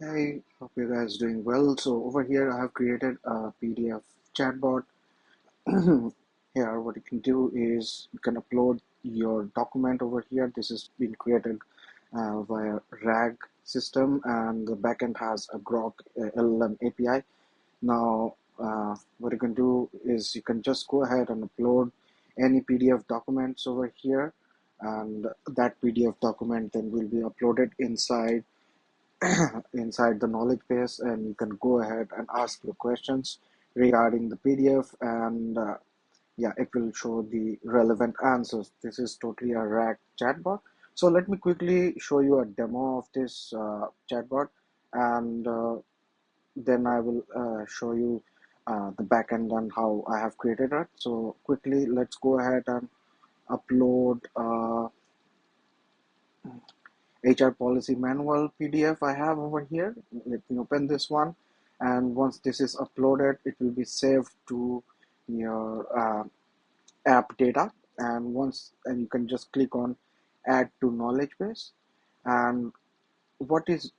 Hey, hope you guys doing well. So over here, I have created a PDF chatbot. Here, what you can do is you can upload your document over here. This has been created via RAG system, and the backend has a Groq LLM API. Now, what you can do is you can just go ahead and upload any PDF documents over here, and that PDF document then will be uploaded inside the knowledge base, and you can go ahead and ask your questions regarding the PDF, and yeah, it will show the relevant answers. This is totally a RAG chatbot. So let me quickly show you a demo of this chatbot, and then I will show you the backend and how I have created it. So quickly, let's go ahead and upload HR policy manual PDF I have over here. Let me open this one, and once this is uploaded, it will be saved to your app data. And you can just click on add to knowledge base. And what this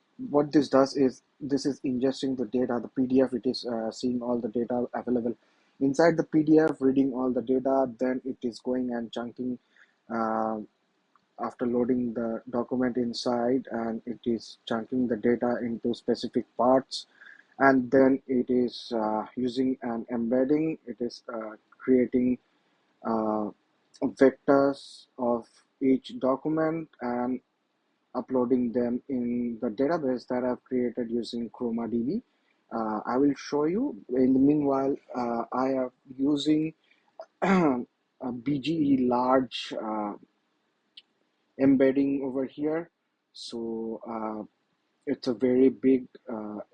does is this is ingesting the data, the PDF. It is seeing all the data available inside the PDF, reading all the data. Then it is going and chunking. Uh, After loading the document inside, and it is chunking the data into specific parts, and then it is using an embedding. It is creating uh, vectors of each document and uploading them in the database that I've created using Chromadb. I will show you. In the meanwhile, I am using a BGE large embedding over here. So it's a very big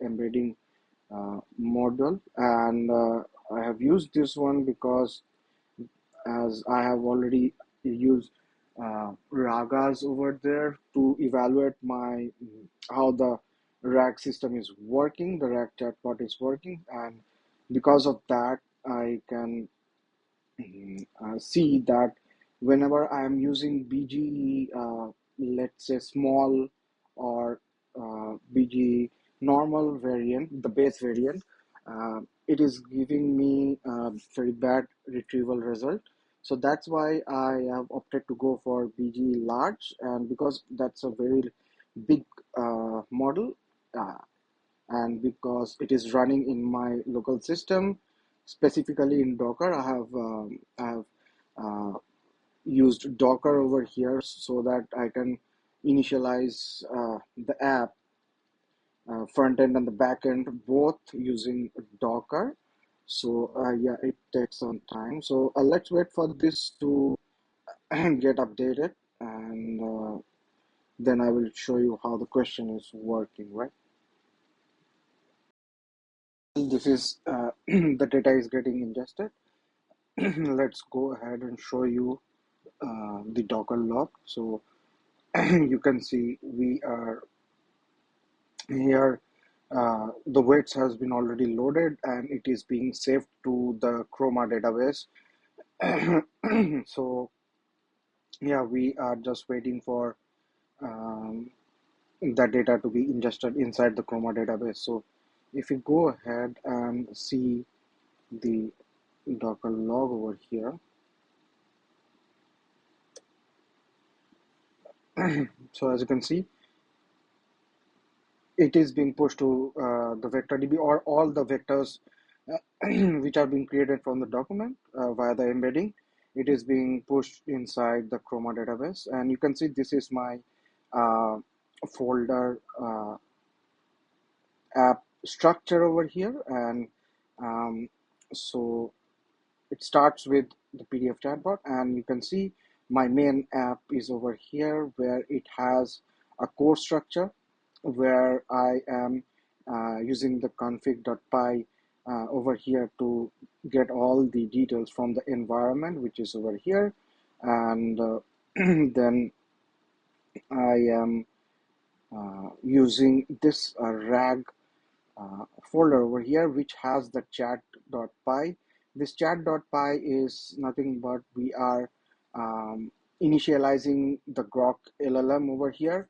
embedding model, and I have used this one because as I have already used RAGAS over there to evaluate my how the RAG system is working, the RAG chatbot is working, and because of that, I can see that whenever I am using BGE, let's say small or BGE normal variant, the base variant, it is giving me a very bad retrieval result. So that's why I have opted to go for BGE large, and because that's a very big model, uh, and because it is running in my local system, specifically in Docker, I have uh, used Docker over here so that I can initialize the app front end and the back end both using Docker. So yeah, it takes some time. So let's wait for this to get updated, and then I will show you how the question is working, right? This is the data is getting ingested. Let's go ahead and show you the Docker log. So you can see we are here. The weights has been already loaded, and it is being saved to the Chroma database. So yeah, we are just waiting for um, that data to be ingested inside the Chroma database. So if you go ahead and see the Docker log over here, so as you can see, it is being pushed to the vector DB, or all the vectors which are being created from the document via the embedding. It is being pushed inside the Chroma database, and you can see this is my uh, folder app structure over here. And um, so it starts with the PDF chatbot, and you can see my main app is over here, where it has a core structure where I am using the config.py over here to get all the details from the environment, which is over here. And then I am using this RAG folder over here, which has the chat.py. This chat.py is nothing but we are initializing the Groq LLM over here.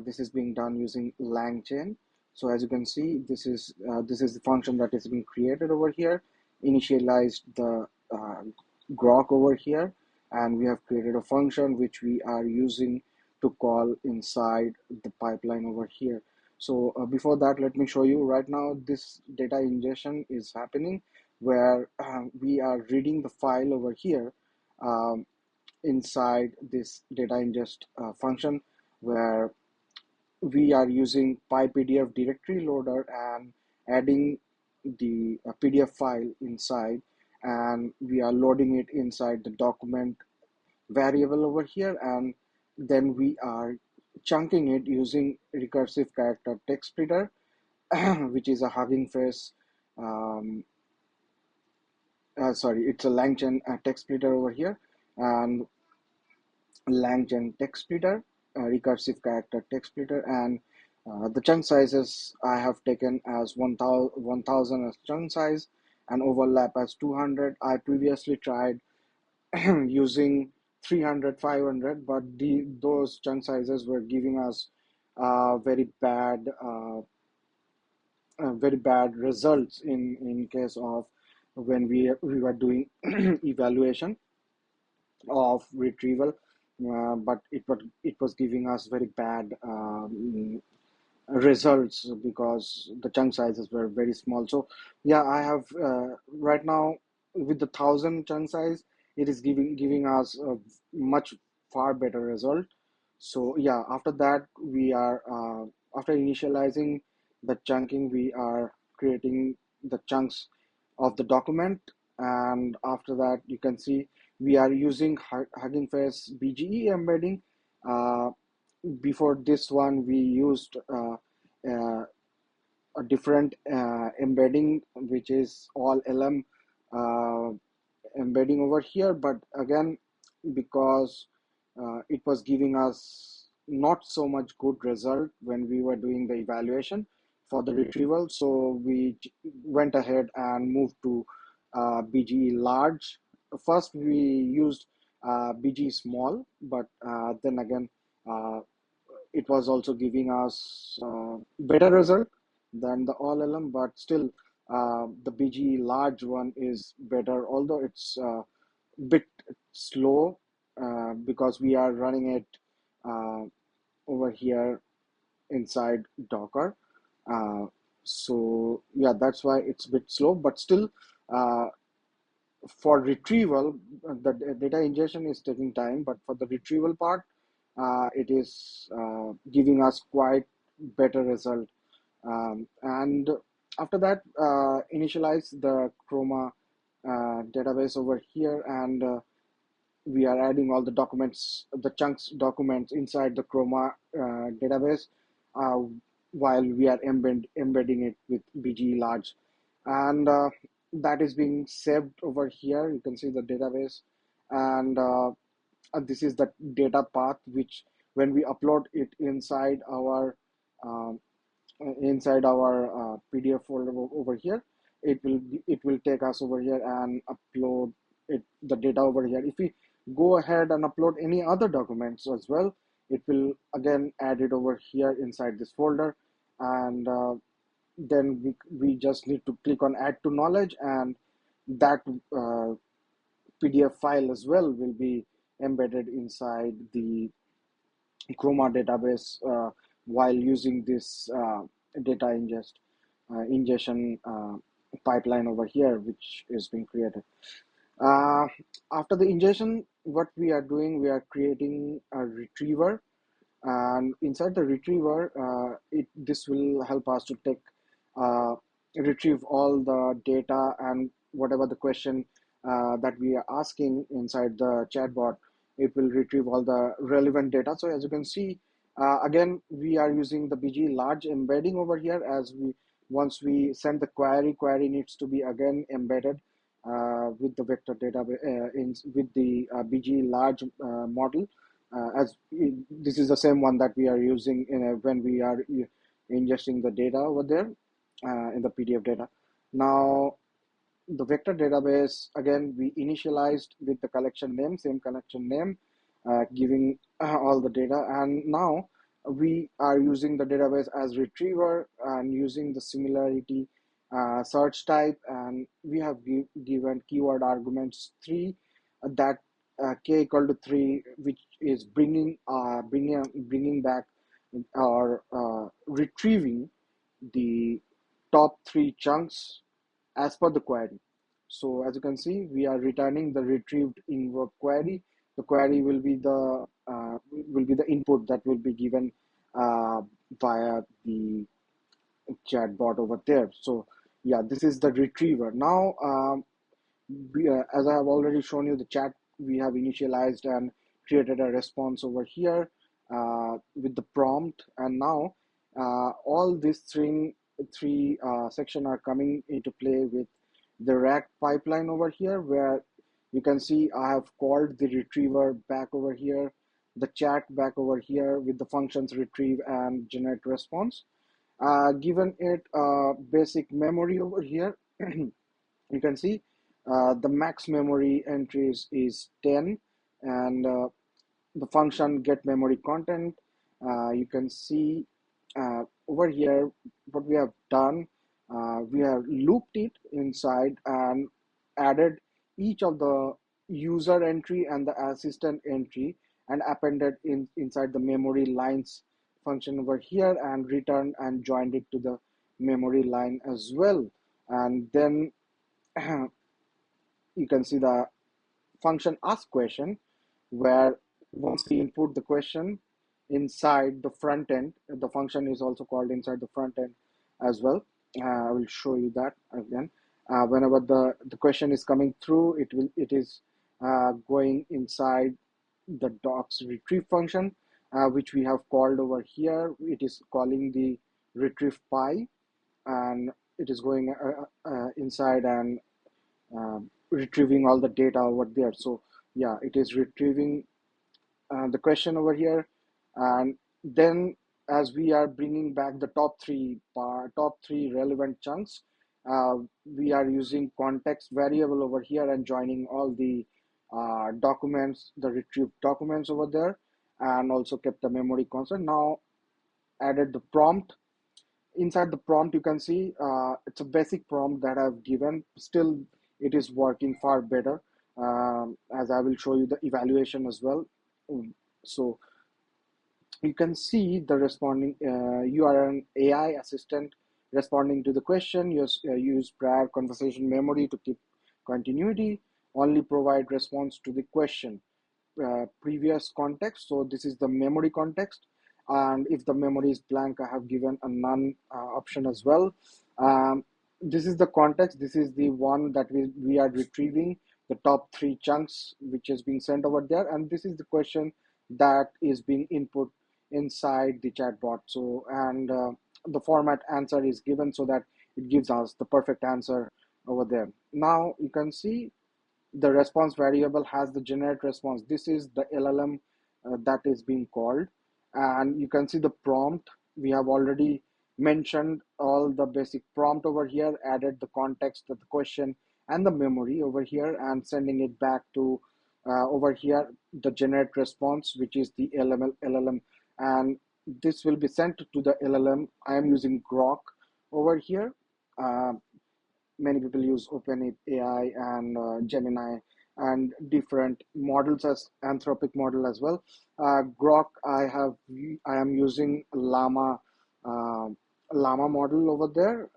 This is being done using LangChain. So as you can see, this is the function that is being created over here. Initialized the Groq over here, and we have created a function which we are using to call inside the pipeline over here. So before that, let me show you. Right now this data ingestion is happening where we are reading the file over here um, inside this data ingest function, where we are using PyPDF directory loader and adding the PDF file inside, and we are loading it inside the document variable over here, and then we are chunking it using recursive character text splitter which is a HuggingFace sorry, it's a LangChain text splitter over here, and LangChain text splitter, recursive character text splitter, and the chunk sizes I have taken as 1000 as chunk size and overlap as 200. I previously tried using 300, 500, but those chunk sizes were giving us very bad results in case of when we were doing evaluation of retrieval, but it was giving us very bad results because the chunk sizes were very small. So yeah, I have right now with the 1000 chunk size, it is giving us a much far better result. So yeah, after that we are after initializing the chunking, we are creating the chunks of the document, and after that you can see we are using Hugging Face BGE embedding. uh, Before this one we used uh, a different embedding, which is all LM uh, embedding over here, but again, because it was giving us not so much good result when we were doing the evaluation for the retrieval, so we went ahead and moved to BGE large. First we used BGE small, but then again uh, it was also giving us better result than the all LM, but still the BGE large one is better, although it's bit slow because we are running it uh, over here inside Docker. Uh, so yeah, that's why it's a bit slow, but still uh, for retrieval, the data ingestion is taking time, but for the retrieval part, it is giving us quite better result. And after that, initialize the Chroma database over here, and we are adding all the documents, the chunks documents inside the Chroma database, uh, while we are embedding it with BGE large, and that is being saved over here. You can see the database, and this is the data path, which when we upload it um, inside our PDF folder over here, it will take us over here and upload the data over here. If we go ahead and upload any other documents as well, it will again add it over here inside this folder, and then we just need to click on add to knowledge, and that PDF file as well will be embedded inside the Chroma database while using this data ingestion pipeline over here, which is being created. Uh, After the ingestion, what we are doing, we are creating a retriever, and inside the retriever, this will help us to uh, retrieve all the data and whatever the question that we are asking inside the chatbot. It will retrieve all the relevant data. So as you can see, again we are using the BG large embedding over here. As we once we send the query needs to be again embedded with the vector database with the BG large model, this is the same one that we are using when we are ingesting the data over there in the PDF data. Now the vector database, again we initialized with the collection name, same collection name, giving all the data, and now we are using the database as retriever and using the similarity search type, and we have given keyword arguments 3 that k equal to 3, which is bringing back or retrieving the top 3 chunks as per the query. So as you can see, we are returning the retrieved invoke query. The query will be the input that will be given uh, via the chatbot over there. So yeah, this is the retriever. Now, as I have already shown you the chat, we have initialized and created a response over here with the prompt, and now all these three section are coming into play with the RAG pipeline over here, where you can see I have called the retriever back over here, the chat back over here with the functions retrieve and generate response. Given it basic memory over here, you can see the max memory entries is 10, and the function get memory content. You can see over here what we have done. We have looped it inside and added each of the user entry and the assistant entry and appended inside the memory lines function over here, and returned and joined it to the memory line as well. And then you can see the function ask question, where once we input the question inside the front end, the function is also called inside the front end as well. I will show you that again. Whenever the question is coming through, it is going inside the docs retrieve function, which we have called over here. It is calling the retrieve pi, and it is going inside and retrieving all the data over there. So yeah, it is retrieving the question over here, and then as we are bringing back the top three relevant chunks, we are using context variable over here and joining all the documents, the retrieved documents over there, and also kept the memory constant. Now added the prompt. Inside the prompt, you can see it's a basic prompt that I've given. Still, it is working far better, as I will show you the evaluation as well. So you can see the responding. You are an AI assistant responding to the question. Use prior conversation memory to keep continuity. Only provide response to the question. Previous context. So this is the memory context, and if the memory is blank, I have given a none option as well. This is the context. This is the one that we are retrieving the top 3 chunks which is being sent over there, and this is the question that is being input inside the chatbot. So and the format answer is given so that it gives us the perfect answer over there. Now you can see the response variable has the generate response. This is the LLM that is being called, and you can see the prompt. We have already mentioned all the basic prompt over here, added the context of the question and the memory over here, and sending it back to over here the generate response, which is the LLM, and this will be sent to the LLM. I am using Groq over here. Many people use OpenAI and Gemini and different models as Anthropic model as well. Groq, I am using uh, Llama model over there.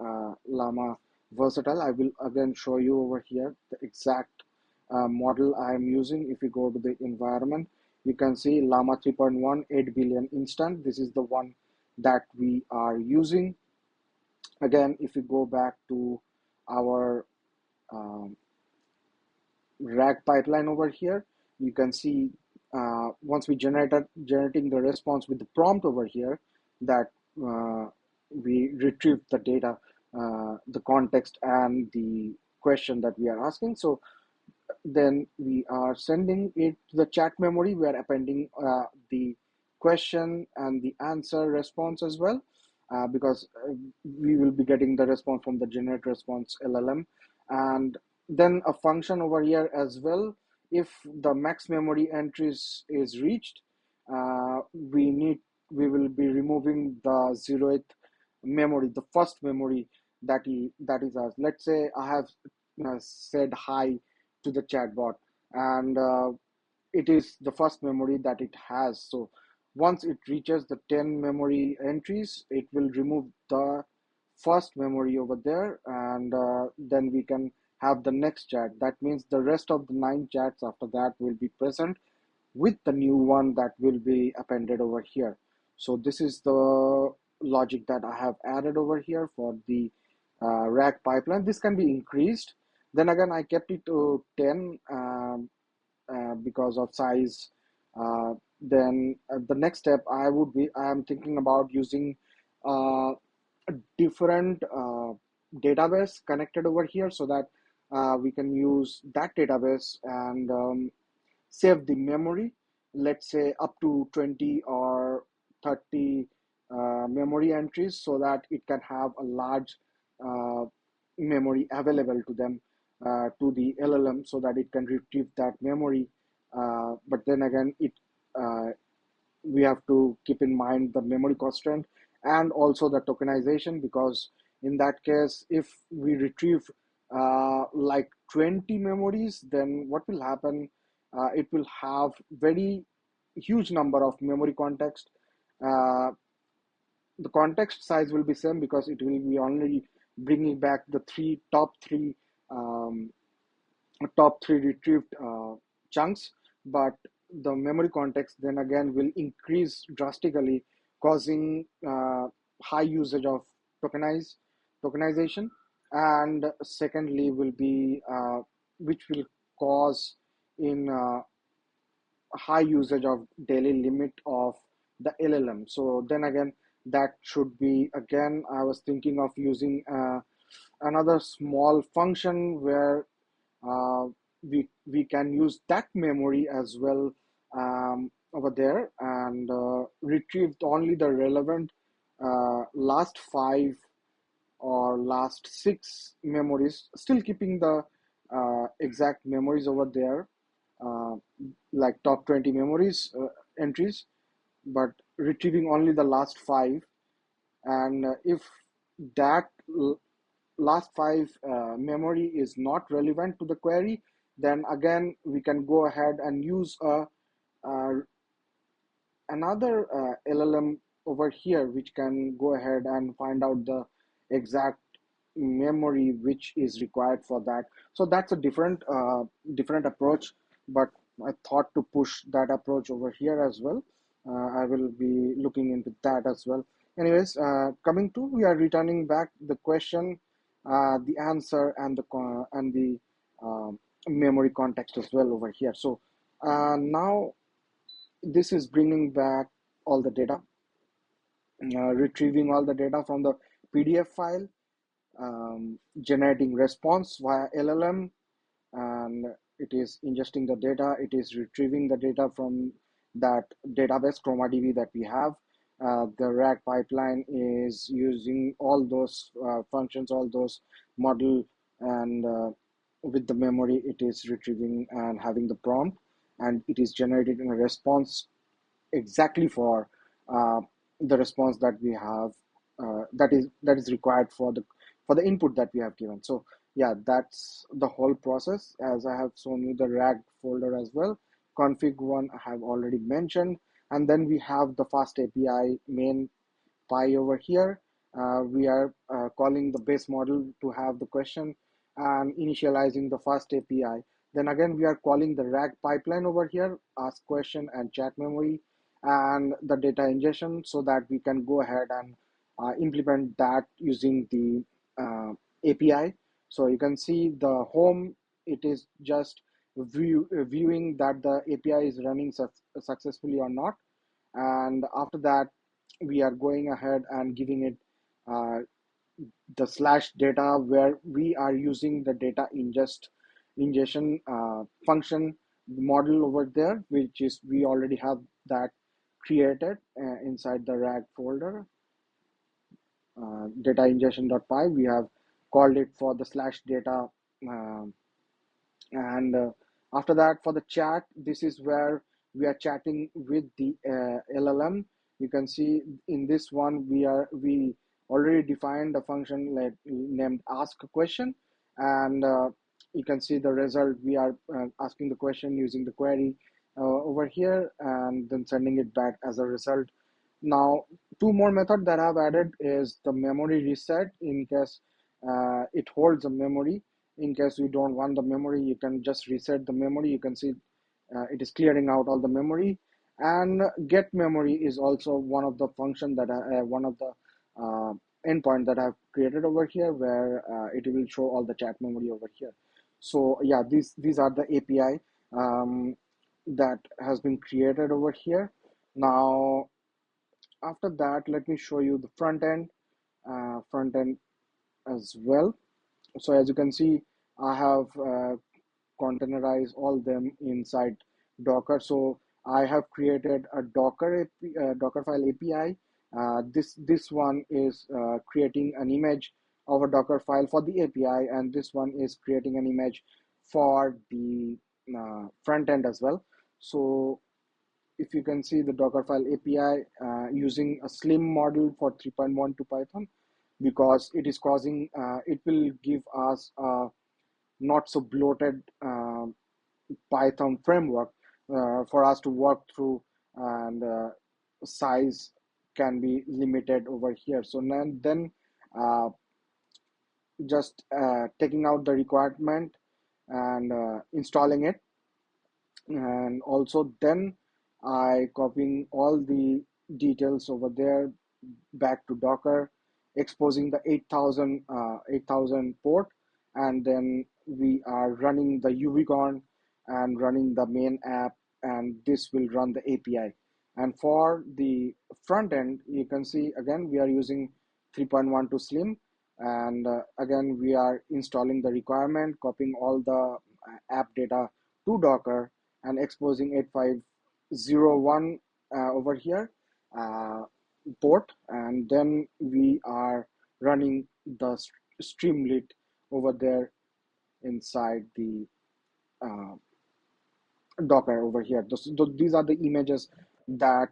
Llama Versatile. I will again show you over here the exact model I am using. If you go to the environment, you can see Llama 3.1 8 billion instant. This is the one that we are using. Again, if you go back to our um, RAG pipeline over here, you can see once we generating the response with the prompt over here, that we retrieve the data, the context and the question that we are asking. So then we are sending it to the chat memory. We are appending the question and the answer response as well, because we will be getting the response from the generate response LLM, and then a function over here as well. If the max memory entries is reached, we need we will be removing the 0th memory, the first memory that is ours. Let's say I have said hi to the chatbot, and it is the first memory that it has. So once it reaches the 10 memory entries, it will remove the first memory over there, and then we can have the next chat. That means the rest of the 9 chats after that will be present with the new one that will be appended over here. So this is the logic that I have added over here for the RAG pipeline. This can be increased. Then again, I kept it to 10 because of size. Then the next step I am thinking about using a different database connected over here, so that we can use that database and save the memory, let's say up to 20 or 30 memory entries, so that it can have a large uh, memory available to them, to the LLM, so that it can retrieve that memory. But then again, uh, we have to keep in mind the memory constraint and also the tokenization, because in that case, if we retrieve like 20 memories, then what will happen, it will have very huge number of memory context. uh, the context size will be same, because it will be only bringing back the um, top three retrieved chunks, but the memory context then again will increase drastically, causing high usage of tokenization, and secondly will be which will cause in high usage of daily limit of the LLM. So then again, that should be, again, I was thinking of using another small function where uh, we can use that memory as well, over there, and retrieve only the relevant last 5 or last 6 memories, still keeping the exact memories over there, uh, like top 20 memories entries, but retrieving only the last 5. And if that last 5 memory is not relevant to the query, then again we can go ahead and use a another LLM over here, which can go ahead and find out the exact memory which is required for that. So that's a different approach, but I thought to push that approach over here as well. I will be looking into that as well. Anyways, coming to, we are returning back the question, the answer, and the um, memory context as well over here. So now this is bringing back all the data, retrieving all the data from the PDF file, generating response via LLM, and it is ingesting the data. It is retrieving the data from that database Chromadb that we have. The RAG pipeline is using all those functions, all those model, and with the memory, it is retrieving and having the prompt, and it is generated in a response exactly for uh, the response that we have, that is required for the input that we have given. So yeah, that's the whole process. As I have shown you the RAG folder as well, config one I have already mentioned, and then we have the FastAPI main pie over here. We are calling the base model to have the question and initializing the FastAPI. Then again, we are calling the RAG pipeline over here, ask question and chat memory, and the data ingestion, so that we can go ahead and implement that using the API. So you can see the home, it is just viewing that the API is running successfully or not. And after that, we are going ahead and giving it uh, the slash data, where we are using the data ingestion function model over there, which is, we already have that created inside the RAG folder, data ingestion.py. We have called it for the slash data, um and after that, for the chat, this is where we are chatting with the LLM, You can see in this one we already defined a function like named ask a question, and you can see the result. We are asking the question using the query over here and then sending it back as a result. Now, two more methods that I've added is the memory reset in case it holds a memory. In case you don't want the memory, you can just reset the memory. You can see it is clearing out all the memory. And get memory is also one of the function that one of the uh, endpoint that I've created over here, where it will show all the chat memory over here. So yeah, these are the API that has been created over here. Now, after that, let me show you the front end as well. So as you can see, I have containerize all them inside Docker. So I have created a Dockerfile API. This one is creating an image of a Docker file for the API, and this one is creating an image for the front end as well. So if you can see the Dockerfile API using a slim model for 3.1 to Python, because it is causing, it will give us a not so bloated Python framework for us to work through, and size can be limited over here. So then uh, just taking out the requirement and installing it, and also then I copying all the details over there back to Docker, exposing the 8000 port, and then we are running the UVCon and running the main app, and this will run the API. And for the front end, you can see again we are using 3.12 Slim, and again we are installing the requirement, copying all the app data to Docker, and exposing 8501 over here. Uh, Port, and then we are running the Streamlit over there inside the uh, Docker over here. These are the images that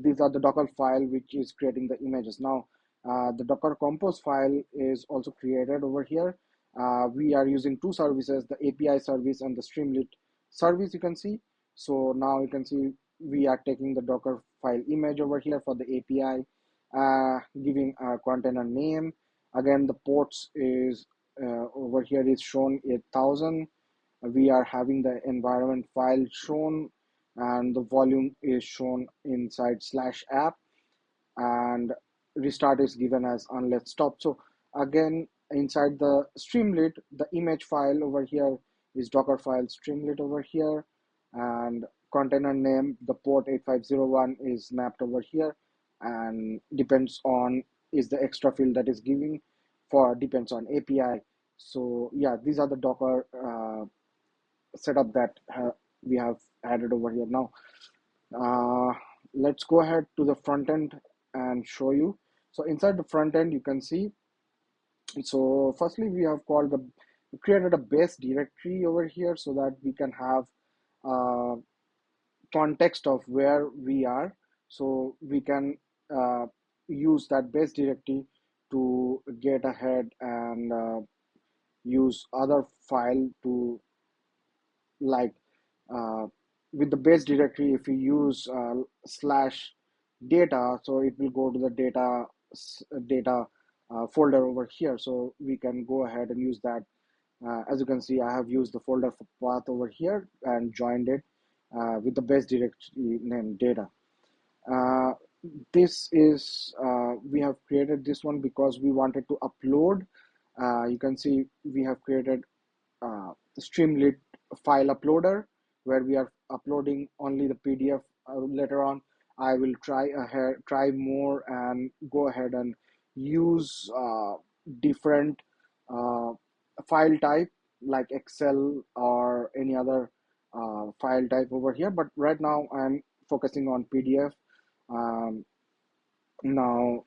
these are the Docker file which is creating the images. Now, the Docker Compose file is also created over here. We are using two services, the API service and the Streamlit service, you can see. So now you can see we are taking the Docker file image over here for the API, giving a container name. Again, the ports is over here is shown 8000. We are having the environment file shown, and the volume is shown inside slash app, and restart is given as unlet stop. So again, inside the Streamlit, the image file over here is Docker file Streamlit over here, and container name, the port 8501 is mapped over here, and depends on is the extra field that is giving for depends on API. So yeah, these are the Docker setup that we have added over here. Now, uh, let's go ahead to the front end and show you. So inside the front end, you can see, so firstly, we have created a base directory over here so that we can have uh, context of where we are. So we can uh, use that base directory to get ahead and use other file to, like uh, with the base directory, if you use slash data, so it will go to the data folder over here. So we can go ahead and use that. As you can see, I have used the folder path over here and joined it with the base directory named data. uh, this is we have created this one because we wanted to upload. You can see we have created Streamlit file uploader, where we are uploading only the PDF. Later on, I will try more and go ahead and use different uh, file type like Excel or any other file type over here. But right now, I'm focusing on PDF. Um, Now,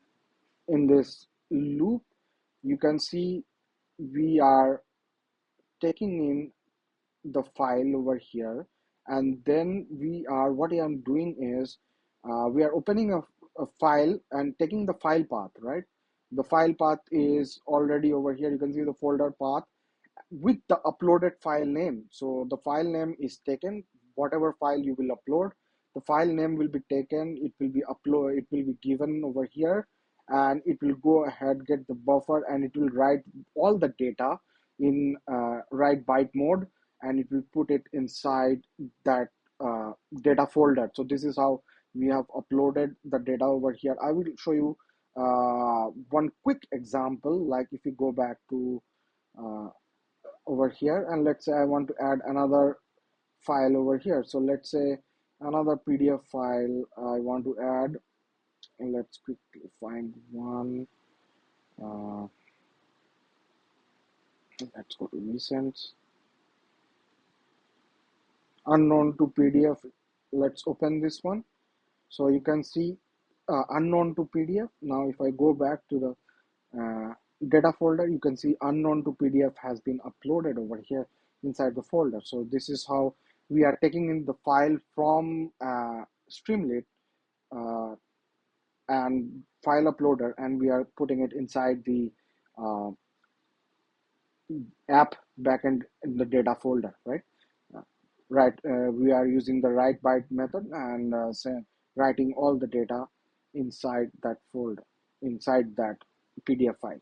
in this loop, you can see we are taking in the file over here, and then what I am doing is we are opening a file and taking the file path, right? The file path is already over here. You can see the folder path with the uploaded file name. So the file name is taken, whatever file you will upload, the file name will be taken, it will be upload, it will be given over here, and it will go ahead, get the buffer, and it will write all the data in write byte mode, and it will put it inside that data folder. So this is how we have uploaded the data over here. I will show you one quick example. Like if you go back to uh, over here, and let's say I want to add another file over here. So let's say another PDF file I want to add, and let's quickly find one. uh, let's go to recent unknown to PDF. Let's open this one. So you can see unknown to PDF. Now if I go back to the data folder, you can see unknown to PDF has been uploaded over here inside the folder. So this is how we are taking in the file from Streamlit uh, and file uploader, and we are putting it inside the uh, app backend in the data folder, right? Uh, right, we are using the write byte method and writing all the data inside that folder, inside that PDF file.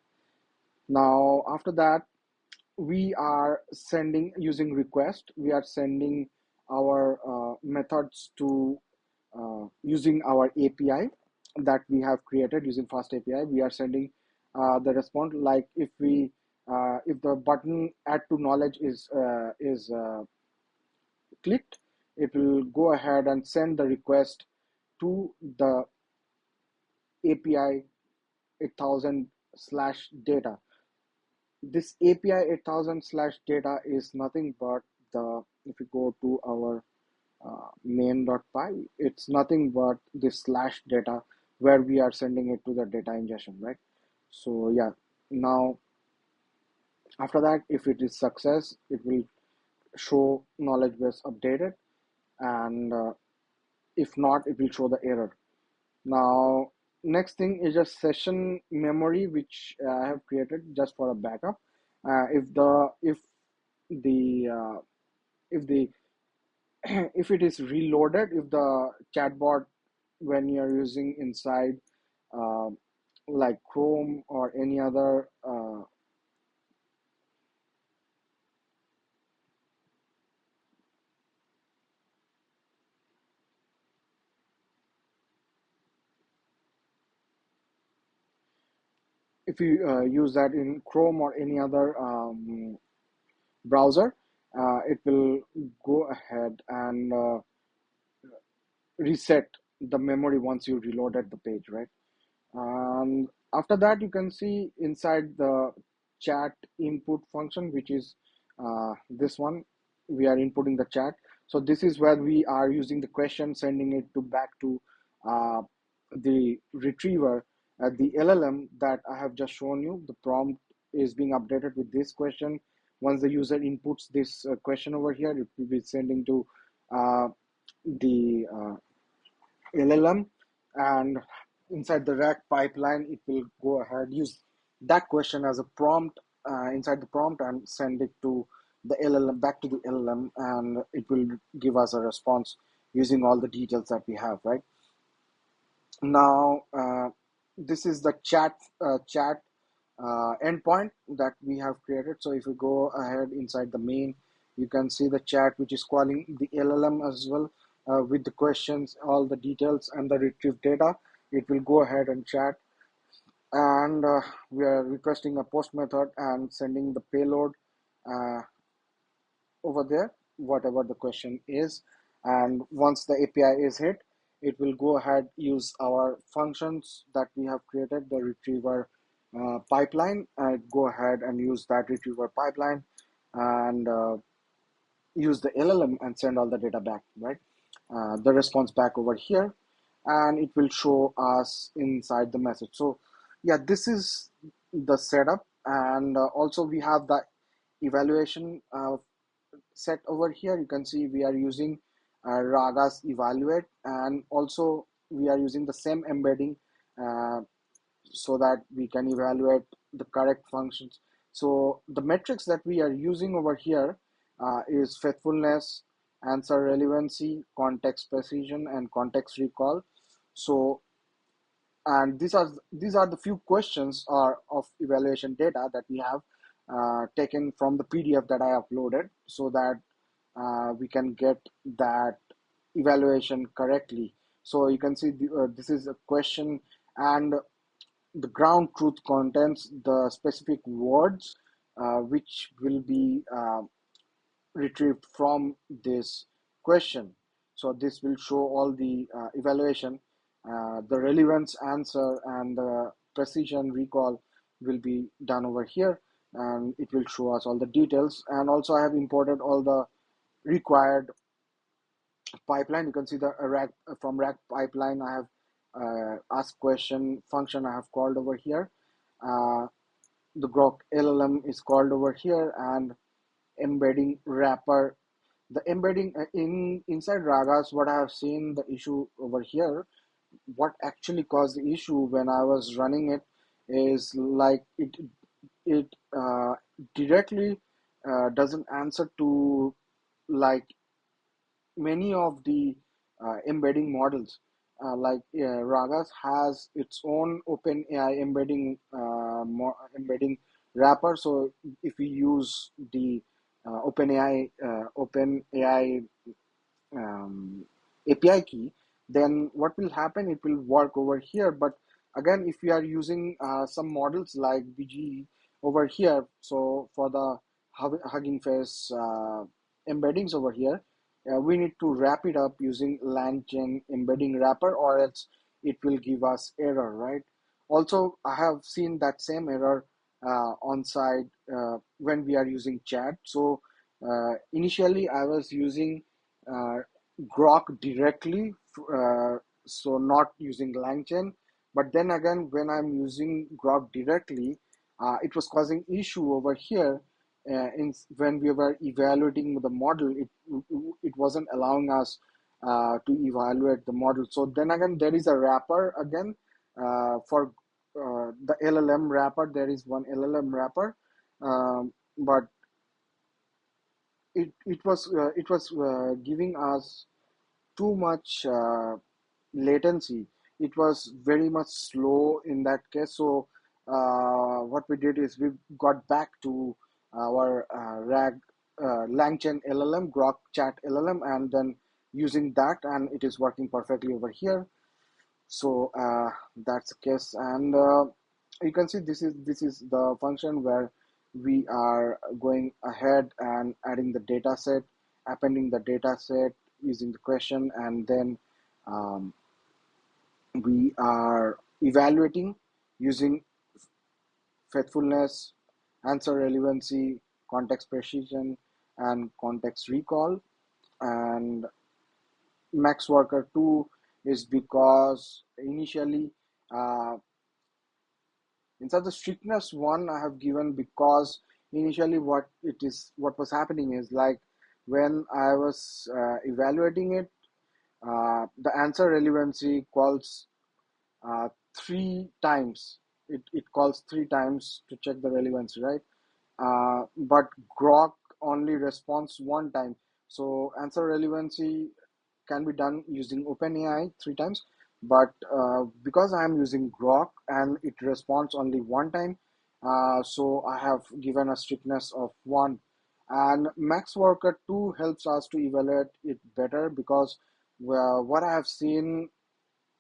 Now, after that, we are sending using request. We are sending our methods to using our API that we have created using FastAPI. We are sending the response. Like if the button add to knowledge is clicked, it will go ahead and send the request to the API 8000 slash data. This API 8000 slash data is nothing but the, if you go to our main.py, it's nothing but this slash data where we are sending it to the data ingestion, right? So yeah, now after that, if it is success, it will show knowledge base updated, and if not, it will show the error. Now, next thing is a session memory, which I have created just for a backup. If the if the if it is reloaded, if the chatbot when you're using inside uh, like Chrome or any other if you use that in Chrome or any other browser, it will go ahead and reset the memory once you reloaded the page, right? After that, you can see inside the chat input function, which is this one, we are inputting the chat. So this is where we are using the question, sending it to back to uh, the retriever, the LLM that I have just shown you. The prompt is being updated with this question. Once the user inputs this question over here, it will be sending to the LLM, and inside the rack pipeline, it will go ahead, use that question as a prompt inside the prompt and send it to the LLM, back to the LLM, and it will give us a response using all the details that we have, right? Now, this is the chat endpoint that we have created. So if you go ahead inside the main, you can see the chat which is calling the LLM as well with the questions, all the details, and the retrieved data. It will go ahead and chat, and we are requesting a post method and sending the payload uh, over there, whatever the question is. And once the API is hit, it will go ahead, use our functions that we have created, the retriever pipeline, and go ahead and use that retriever pipeline and use the LLM and send all the data back, right? The response back over here, and it will show us inside the message. So yeah, this is the setup, and also we have the evaluation set over here. You can see we are using RAGAS Evaluate, and also we are using the same embedding uh, so that we can evaluate the correct functions. So the metrics that we are using over here is faithfulness, answer relevancy, context precision, and context recall. So, and these are the few questions or of evaluation data that we have taken from the PDF that I uploaded, so that we can get that evaluation correctly. So you can see this is a question, and the ground truth contains the specific words which will be retrieved from this question. So this will show all the evaluation, the relevance answer, and the precision recall will be done over here, and it will show us all the details. And also I have imported all the required pipeline. You can see the RAG from RAG pipeline. I have ask question function I have called over here. The Groq LLM is called over here, and embedding wrapper. The embedding inside RAGAS, what I have seen the issue over here, what actually caused the issue when I was running it is like it directly doesn't answer to like many of the embedding models. RAGAS has its own OpenAI embedding wrapper. So if we use the OpenAI API key, then what will happen? It will work over here. But again, if we are using some models like BG over here, so for the HuggingFace embeddings over here, we need to wrap it up using LangChain embedding wrapper, or else it will give us error, right? Also, I have seen that same error on site when we are using chat. So initially, I was using uh, Groq directly, so not using LangChain. But then again, when I'm using Groq directly, it was causing issue over here. When we were evaluating the model, it wasn't allowing us to evaluate the model. So then again, there is a wrapper again for the LLM wrapper. There is one LLM wrapper, but it was giving us too much latency. It was very much slow in that case. So what we did is we got back to our LangChain LLM, Groq Chat LLM, and then using that, and it is working perfectly over here. So that's the case, and you can see this is the function where we are going ahead and adding the data set, appending the data set using the question, and then um, we are evaluating using faithfulness, answer relevancy, context precision, and context recall. And max worker 2 is because initially inside the strictness one I have given, because initially what was happening is like when I was evaluating it, the answer relevancy calls uh, 3 times. It calls 3 times to check the relevancy, right? But Groq only responds 1 time. So answer relevancy can be done using OpenAI 3 times, but because I am using Groq and it responds only 1 time, so I have given a strictness of 1. And Max Worker 2 helps us to evaluate it better, because what I have seen,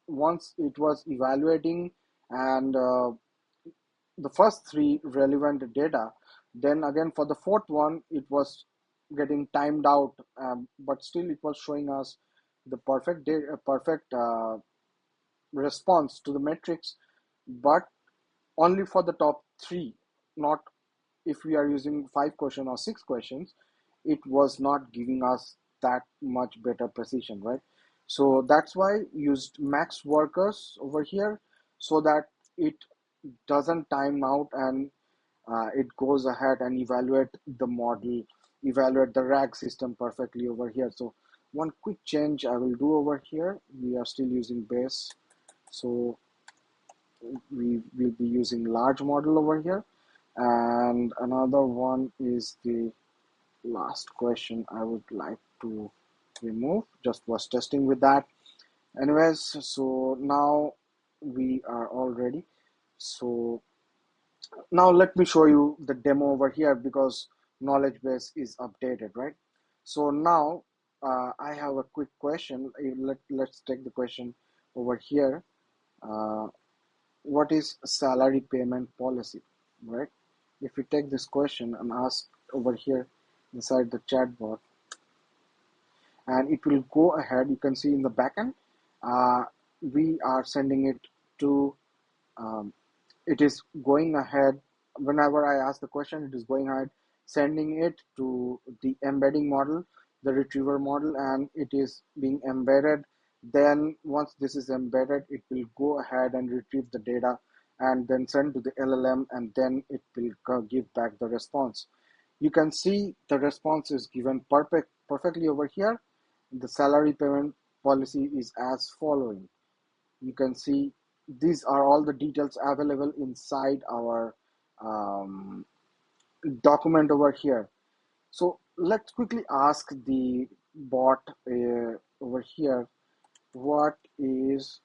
once it was evaluating and the first 3 relevant data, then again for the fourth one it was getting timed out, but still it was showing us the perfect response to the metrics, but only for the top 3, not if we are using 5 questions or 6 questions, it was not giving us that much better precision, right? So that's why I used max workers over here, so that it doesn't time out, and it goes ahead and evaluate the model, evaluate the RAG system perfectly over here. So one quick change I will do over here. We are still using base, so we will be using large model over here. And another one is the last question I would like to remove. Just was testing with that. Anyways, so now we are all ready. So now let me show you the demo over here because knowledge base is updated, right? So now I have a quick question. Let's take the question over here. Uh, what is salary payment policy, right? If you take this question and ask over here inside the chatbot, and it will go ahead, you can see in the backend, we are sending it to um, it is going ahead. Whenever I ask the question, it is going ahead sending it to the embedding model, the retriever model, and it is being embedded. Then once this is embedded, it will go ahead and retrieve the data and then send to the LLM, and then it will give back the response. You can see the response is given perfectly over here. The salary payment policy is as following. You can see these are all the details available inside our um, document over here. So let's quickly ask the bot over here, what is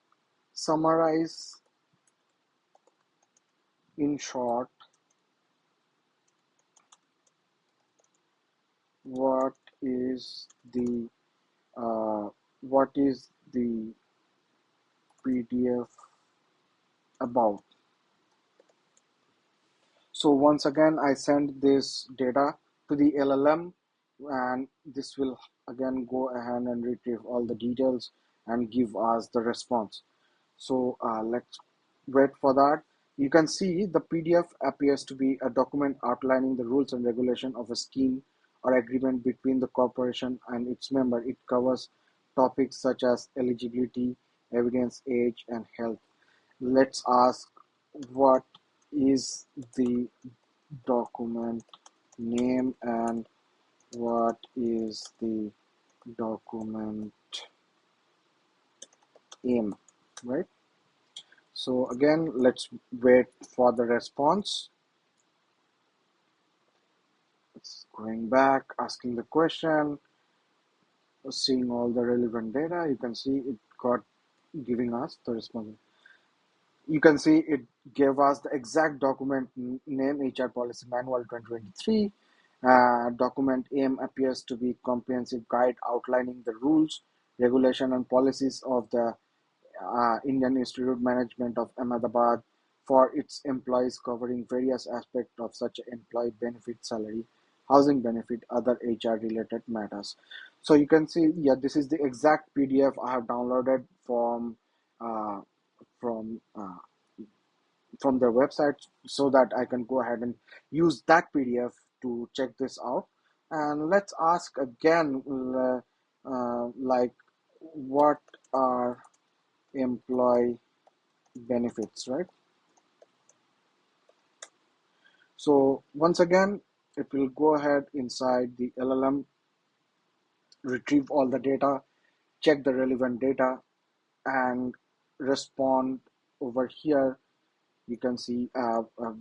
summarize in short, what is the uh, what is the PDF about. So once again, I send this data to the LLM, and this will again go ahead and retrieve all the details and give us the response. So let's wait for that. You can see the PDF appears to be a document outlining the rules and regulation of a scheme or agreement between the corporation and its member. It covers topics such as eligibility, evidence, age, and health. Let's ask, what is the document name and what is the document aim, right? So again, let's wait for the response. It's going back, asking the question, seeing all the relevant data. You can see it got giving us the response. You can see it gave us the exact document name, HR Policy Manual 2023. Document aim appears to be comprehensive guide outlining the rules, regulation, and policies of the Indian Institute Management of Ahmedabad for its employees, covering various aspects of such employee benefit, salary, housing benefit, other HR related matters. So you can see, yeah, this is the exact PDF I have downloaded uh, from uh, from their website, so that I can go ahead and use that PDF to check this out. And let's ask again, like, what are employee benefits, right? So once again, it will go ahead inside the LLM, retrieve all the data, check the relevant data, and respond over here. You can see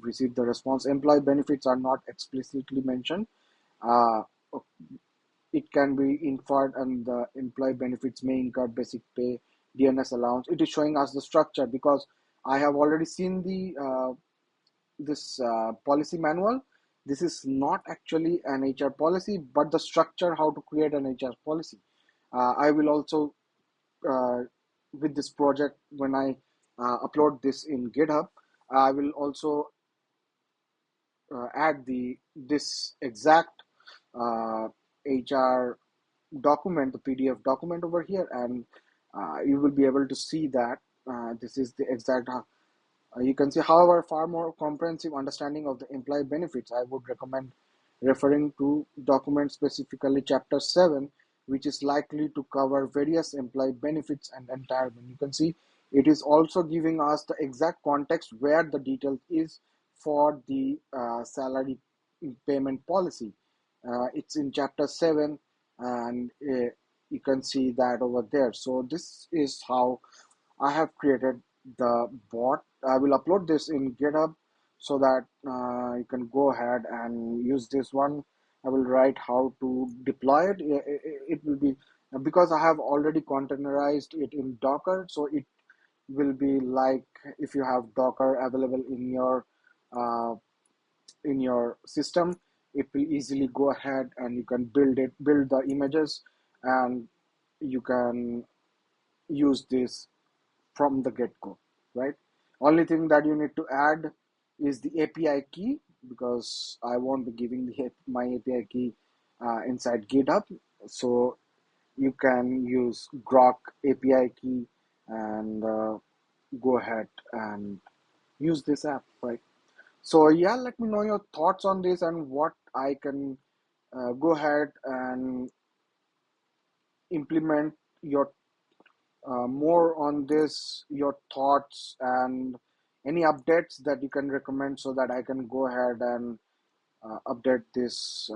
receive the response. Employee benefits are not explicitly mentioned. Uh, it can be inferred, and the employee benefits may incur basic pay, DNS allowance. It is showing us the structure because I have already seen the this policy manual. This is not actually an HR policy, but the structure how to create an HR policy. I will also uh, with this project, when I upload this in GitHub, I will also add the this exact uh, HR document, the PDF document over here, and you will be able to see that this is the exact. You can see, however, far more comprehensive understanding of the employee benefits, I would recommend referring to document, specifically Chapter 7, which is likely to cover various employee benefits and entitlement. You can see it is also giving us the exact context where the detail is for the salary payment policy. It's in Chapter 7, and you can see that over there. So this is how I have created the bot. I will upload this in GitHub so that you can go ahead and use this one. I will write how to deploy it. It will be, because I have already containerized it in Docker, so it will be like if you have Docker available uh, in your system, it will easily go ahead and you can build the images, and you can use this from the get-go, right? Only thing that you need to add is the API key, because I won't be giving my API key inside GitHub. So you can use Groq API key and go ahead and use this app, right? So yeah, let me know your thoughts on this and what I can go ahead and implement your more on this, your thoughts and any updates that you can recommend so that I can go ahead and update this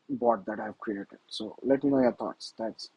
bot that I've created. So let me know your thoughts. Thanks.